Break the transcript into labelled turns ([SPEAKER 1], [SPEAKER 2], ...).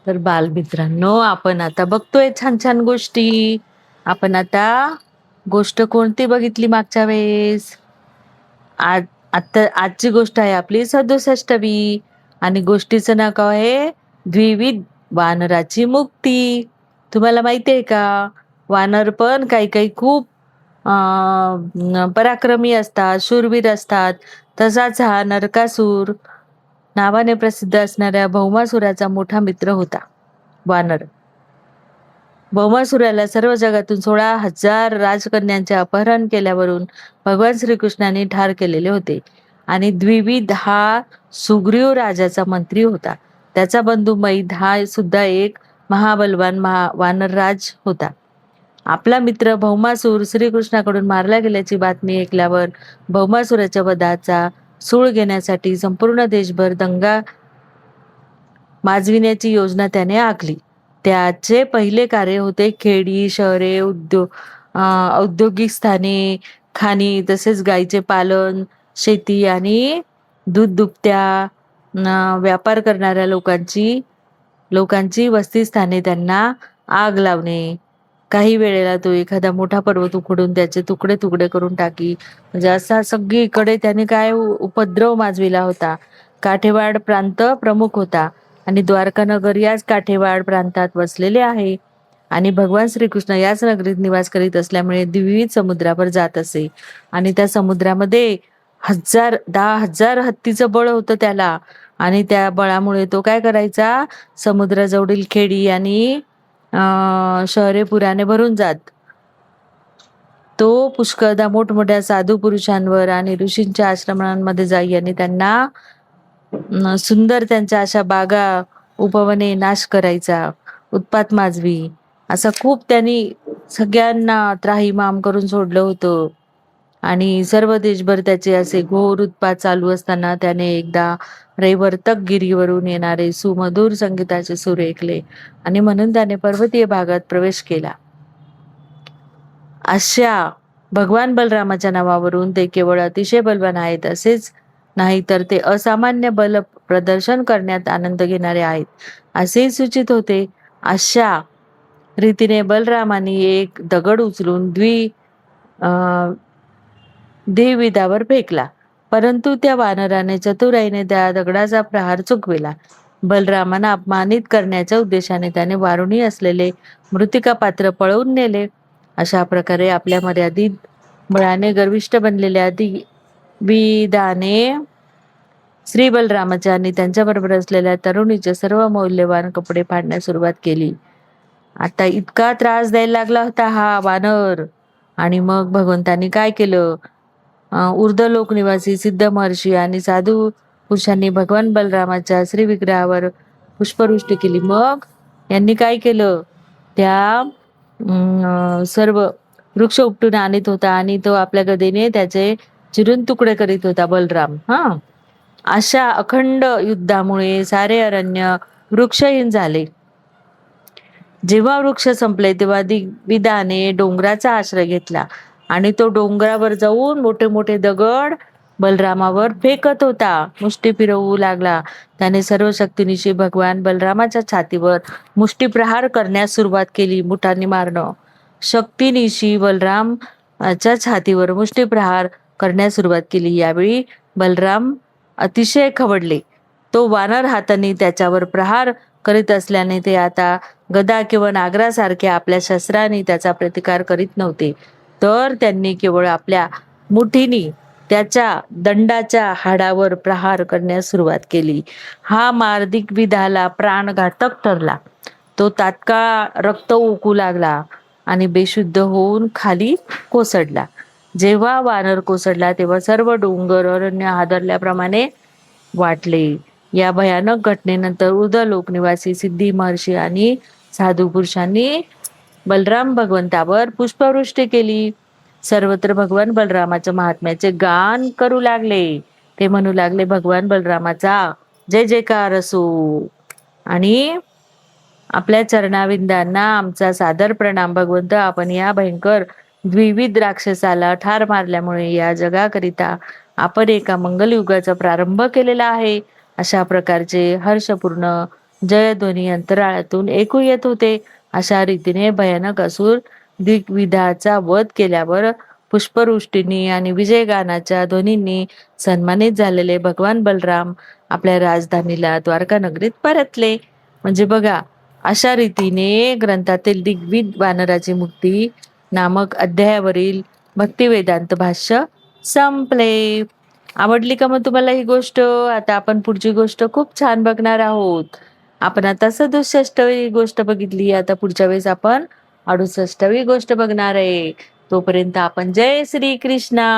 [SPEAKER 1] तर बालमित्रांनो, आपण आता बघतोय छान छान गोष्टी. आपण आता गोष्ट कोणती बघितली मागच्या वेळेस? आज आता आजची गोष्ट आहे आपली 67वी आणि गोष्टीचं नाव आहे द्विविध वानराची मुक्ती. तुम्हाला माहिती आहे का? वानर पण काही काही खूप पराक्रमी असतात, शूरवीर असतात. तसाच हा नरकासूर नावाने प्रसिद्ध असणाऱ्या भौमासुराचा मोठा मित्र होता, वानर. भौमासुराला सर्व जगातून 16,000 राजकन्यांचे अपहरण केल्यावरून भगवान श्रीकृष्णाने ठार केलेले होते. आणि द्विविध हा सुग्रीव राजाचा मंत्री होता. त्याचा बंधू मैद हा सुद्धा एक महाबलवान वानरराज होता. आपला मित्र भौमासूर श्रीकृष्णाकडून मारला गेल्याची बातमी ऐकल्यावर भौमासुराच्या वधाचा सूळ घेण्यासाठी संपूर्ण देशभर दंगा माजविण्याची योजना त्याने आखली. त्याचे पहिले कार्य होते खेडी, शहरे, औद्योगिक स्थाने, खाणी, तसेच गायीचे पालन, शेती आणि दूध दुभत्या व्यापार करणाऱ्या लोकांची वस्तीस्थाने त्यांना आग लावणे. काही वेळेला तो एखादा मोठा पर्वत उखडून त्याचे तुकडे तुकडे करून टाकी. म्हणजे असा सगळीकडे त्याने काय उपद्रव माजविला होता. काठेवाड प्रांत प्रमुख होता आणि द्वारका नगर याच काठेवाड प्रांतात वसलेले आहे. आणि भगवान श्रीकृष्ण याच नगरीत निवास करीत असल्यामुळे द्विविध समुद्रावर जात असे. आणि त्या समुद्रामध्ये 10,000 हत्तीचं बळ होतं त्याला. आणि त्या बळामुळे तो काय करायचा, समुद्राजवळील खेडी आणि शहरे पुराने भरून जात. तो पुष्कळदा मोठमोठ्या साधू पुरुषांवर आणि ऋषींच्या आश्रमांमध्ये जाई आणि त्यांना सुंदर त्यांच्या अशा बागा, उपवने नाश करायचा, उत्पात माजवी. असा खूप त्यांनी सगळ्यांना त्राहीमाम करून सोडलं होतं. आणि सर्व देशभर त्याचे असे घोर उत्पात चालू असताना त्याने एकदा रैवर्तक गिरीवरून येणारे सुमधुर संगीताचे सूर ऐकले आणि म्हणून त्याने पर्वतीय भागात प्रवेश केला. अशा भगवान बलरामाच्या नावावरून ते केवळ अतिशय बलवान आहेत असेच नाही, तर ते असामान्य बल प्रदर्शन करण्यात आनंद घेणारे आहेत असेही सूचित होते. अशा रीतीने बलरामाने एक दगड उचलून द्विविधावर फेकला, परंतु त्या वानराने चतुराईने त्या दगडाचा प्रहार चुकविला. बलरामांना अपमानित करण्याच्या उद्देशाने त्याने वारुणी असलेले मृत्तिका पात्र पळवून नेले. अशा प्रकारे आपल्या मर्यादित बळाने गर्विष्ठ बनलेल्या द्विविधाने श्री बलरामाच्या आणि त्यांच्याबरोबर असलेल्या तरुणीचे सर्व मौल्यवान कपडे फाडण्यास सुरुवात केली. आता इतका त्रास द्यायला लागला होता हा वानर. आणि मग भगवंतांनी काय केलं, ऊर्ध्वलोक निवासी सिद्ध महर्षी आणि साधू पुरुषांनी भगवान बलरामाच्या श्री विग्रहावर पुष्पवृष्टी केली. मग यांनी काय केलं, त्या सर्व वृक्ष उपटून आणत होता आणि तो आपल्या गदेने त्याचे चिरून तुकडे करीत होता बलराम. अशा अखंड युद्धामुळे सारे अरण्य वृक्षहीन झाले. जेव्हा वृक्ष संपले तेव्हा द्विविधाने डोंगराचा आश्रय घेतला आणि तो डोंगरावर जाऊन मोठे मोठे दगड बलरामावर फेकत होता, मुष्टी फिरवू लागला. त्याने सर्व शक्तीनिशी भगवान बलरामाच्या छातीवर मुष्टीप्रहार करण्यास सुरुवात केली. मुठांनी मारणं. शक्तीनिशी बलरामाच्या छातीवर मुष्टीप्रहार करण्यास सुरुवात केली. यावेळी बलराम अतिशय खवळले. तो वानर हाताने त्याच्यावर प्रहार करीत असल्याने ते आता गदा किंवा नागरासारख्या आपल्या शस्त्राने त्याचा प्रतिकार करीत नव्हते, तर त्यांनी केवळ आपल्या मुठीनी त्याच्या दंडाच्या हाडावर प्रहार करण्यास सुरुवात केली. हा मार दिग्विधाला प्राणघातक ठरला. तो तात्काळ रक्त ओकू लागला आणि बेशुद्ध होऊन खाली कोसळला. जेव्हा वानर कोसळला तेव्हा सर्व डोंगर अरण्य हादरल्याप्रमाणे वाटले. या भयानक घटनेनंतर ऊर्ध्वलोक निवासी सिद्धी महर्षी आणि साधू पुरुषांनी बलराम भगवंतावर पुष्पवृष्टी केली. सर्वत्र भगवान बलरामाच्या महात्म्याचे गान करू लागले. ते म्हणू लागले, भगवान बलरामाचा जय जयकार असो आणि आपल्या चरणाविंदांना आमचा सादर प्रणाम. भगवंत, आपण या भयंकर द्विविध राक्षसाला ठार मारल्यामुळे या जगाकरिता आपण एका मंगल युगाचा प्रारंभ केलेला आहे. अशा प्रकारचे हर्षपूर्ण जयध्वनी अंतराळातून ऐकू येत होते. अशा रीतीने भयानक असुर दिग्विधाचा वध केल्यावर पुष्पवृष्टींनी आणि विजयगानाच्या ध्वनींनी सन्मानित झालेले भगवान बलराम आपल्या राजधानीला द्वारका नगरीत परतले. म्हणजे बघा, अशा रीतीने ग्रंथातील दिग्विद वानराची मुक्ती नामक अध्यायावरील भक्तिवेदांत भाष्य संपले. आवडली का मग तुम्हाला ही गोष्ट? आता आपण पुढची गोष्ट खूप छान बघणार आहोत. आपण आता 67वी गोष्ट बघितली. आता पुढच्या वेळेस आपण 68वी गोष्ट बघणार आहे. तोपर्यंत आपण जय श्री कृष्णा.